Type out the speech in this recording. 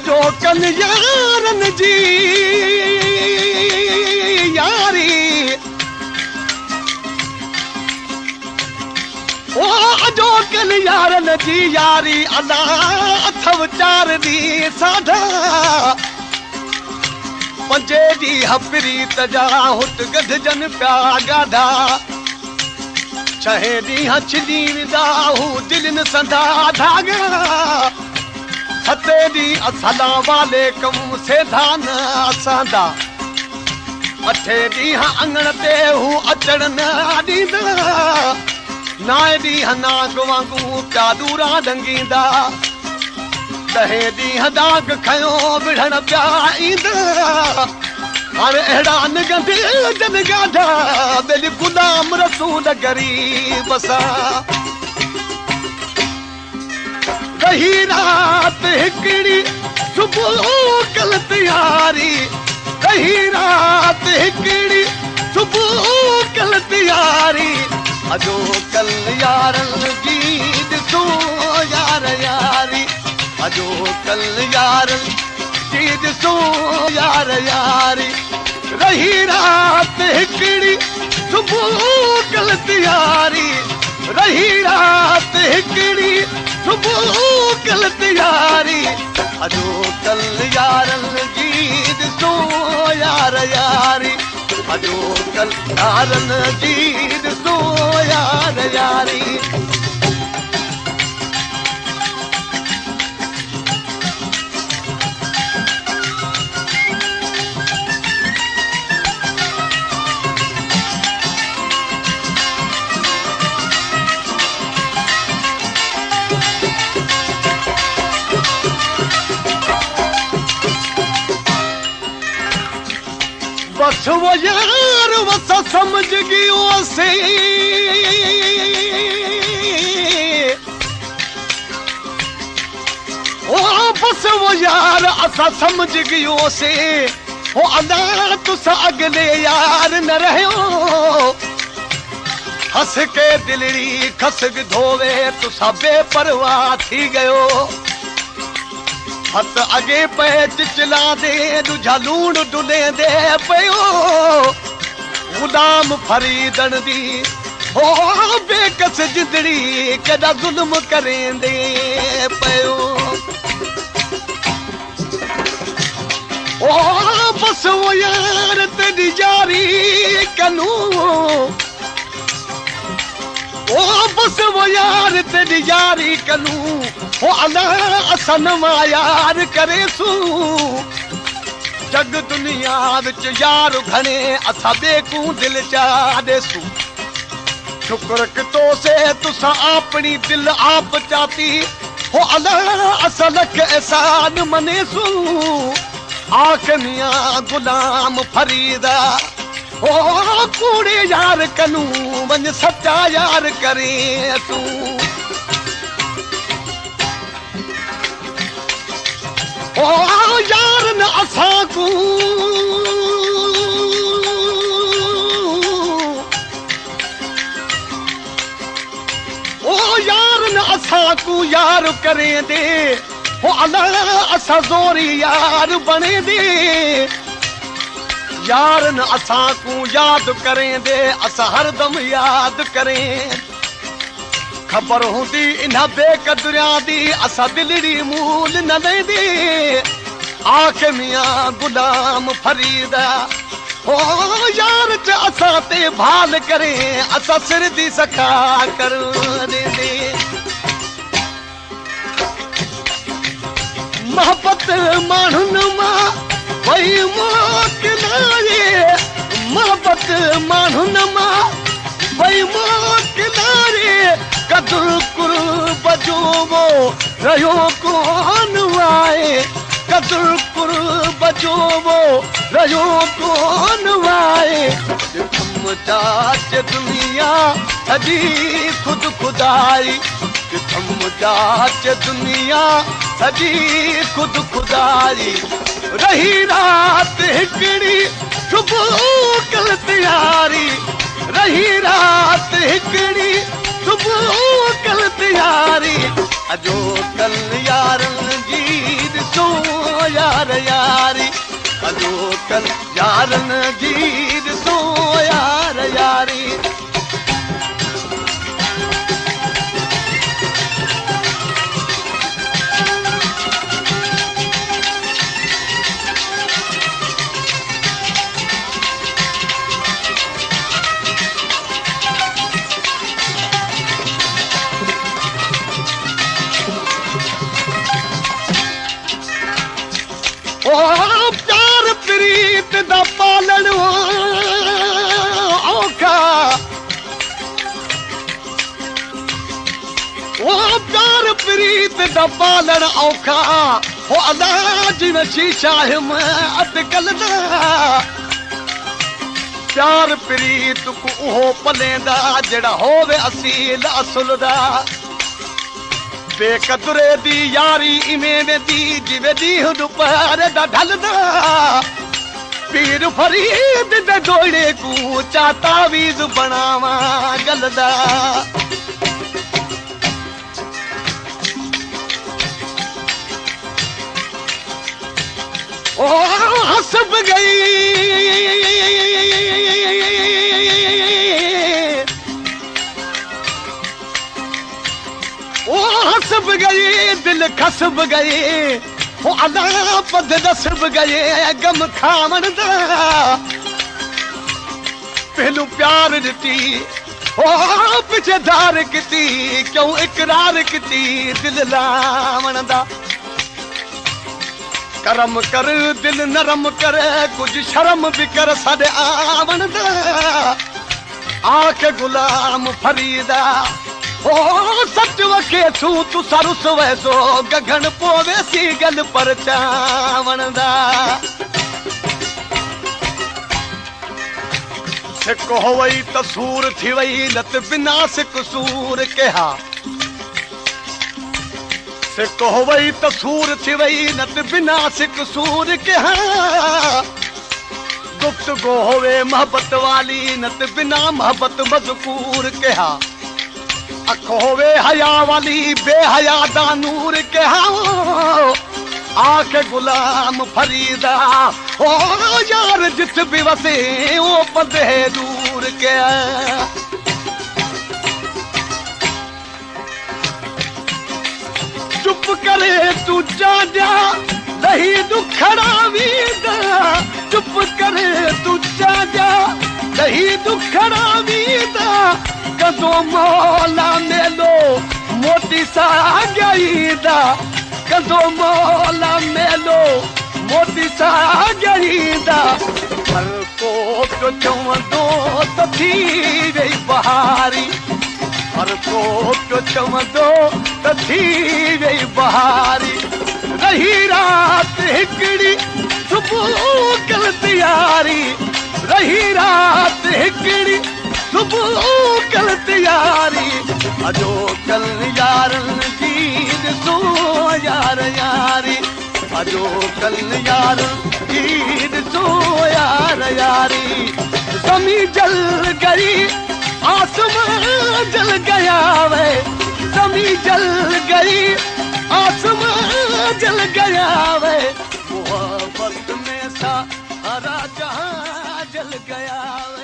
अजो कल यारन जी यारी ओ अजो कल यारन जी यारी अला अथव 4 दी साधा पंजे दी हफरी तजा हुट गधजन प्या गाधा 6 दी हछदी विदाहू दिलन संधा धागा 7 दी अस्सलाम वालेकुम सेधान असांदा 8 दी अंगण ते हू अचण न ॾींदा 9 दी नाग वांगू प्या दूरा डंगींदा 10 दी दाग खयो विढ़ण प्या ईंदा हर अहिड़ा निगंध जन गाधा बिल गुलाम रसूल गरीब सां रही रात हिकिड़ी सुबुह कल तयारी रही रात हिकिड़ी सुबुह कल तयारी अजो कल यारन जी ॾिसो यार यारी अजो कल यारन जी ॾिसो यार यारी रही रात हिकिड़ी सुबुह कल तयारी रही रात हिकिड़ी सुबुह कल तयारी अजो कल यारन जी ॾिसो यार यारी अजो कल यारन जी ॾिसो यार यारी बस वो यार वसा समझ गयो से ओ बस वो यार असा समझ गयो से ओ अल्लाह तुसा अगले यार न रहो हंस के दिलड़ी खसग धोवे तुसा बेपरवाह थी गयो हथ अगे पे चिचला दे दूजा लूण डुले दे पयो गुलाम फरीदन दी हो बेकस जिंदड़ी केदा जुल्म करें दे पयो ओ बस वो यार तेरी जारी कनू ओ बस वो यार तेरी यारी कनू ओ अल्लाह असन यार करे सू जग दुनिया विच यार घणे असा बेकू दिल चा देसू शुक्र कितो से तुसा अपनी दिल आप चाती हो अल्लाह असलक एहसान मनेसू आख मियां गुलाम फरीदा ओ कूड़े यार कनू वन सच्चा यार करे तू ओ यार न असां को ओ यार न असां को यार करें दे ओ अल्लाह असा जोरी यार बने दे यार न असां को याद करें दे असा हरदम याद करें खबर होंदी इन्हा बेकदरिया दी असा दिलड़ी मूल न दे आख मियां गुलाम फरीदा ओ यार च असा ते भाल करें असा सिर दी सखा कर दे मोहब्बत माण्हुन मां वही मौत नाये मोहब्बत माण्हुन मां वही मौत नाये कदुर कुर्ब जो वो रहियो कोन वाए कदुर कुर्ब जो वो रहियो कोन वाए हम चाच दुनिया सजी खुद खुदाई हम चाच दुनिया सजी खुद खुदाई रही रात हिकड़ी सुबुह कल तयारी रही रात हिकड़ी सुबुह कल तयारी अजो कल यारन जी ॾिसो कल यारन जी ॾिसो यार यारी प्यार प्रीत दा पालन औखा प्यार प्रीत दा पालन औखा अल्लाह जिवें शीशा अजकल दा प्यार प्रीत को उहो पलेंदा जेड़ा होवे असील असुल दा बेकदरे दी यारी इवें वेंदी जिवें ॾींहुं दुपहर दा ढलदा पीर फरीद दे डोड़े को चा तावीज़ बनावा गलदा ओ हसब गई हसब गए दिल खसब गए अल्लाह पद दसब गए गम खावन दा पहलू प्यार दिती पिछे धार किती क्यों इकरार किती दिल लावन दा करम कर दिल नरम कर कुछ शर्म भी कर साडे आवन दा आके गुलाम फरीदा सच वखे छू तू सरुस वैसो गगन पोवे सी गल पर चावण दा सिक हो वई तसूर थी वई लत बिना सिक सूर कहा सिक हो वई तसूर थी वई लत बिना सिक सूर कहा गुफ्तगू होवे मोहब्बत वाली नत बिना मोहब्बत मज़कूर कहा अख होवे हया वाली बेहया दा नूर कहा आके गुलाम फरीदा यार जित भी वसे ओ पदे दूर के चुप करे तू जा जा नहीं दुखड़ा वीदा चुप करे तू जा जा नहीं दुखड़ा वीदा कदो मौला मेलो मोती सा गईदा कदो मौला मेलो मोती सा गईदा हर को तो चवंदो त थी वई बहारी हर को तो चवंदो त थी वई बहारी रही रात हिकड़ी सुबुह कल तैयारी रही रात हिकड़ी सुबुह कल तैयारी अजो कल यारन जी ॾिसो यार यारी अजो कल यारन जी ॾिसो यार यारी ज़मी जल गई आसमां जल गया वे ज़मी जल गई आसमां जल गया वे मोहब्बत में सारा जहां जल गया वे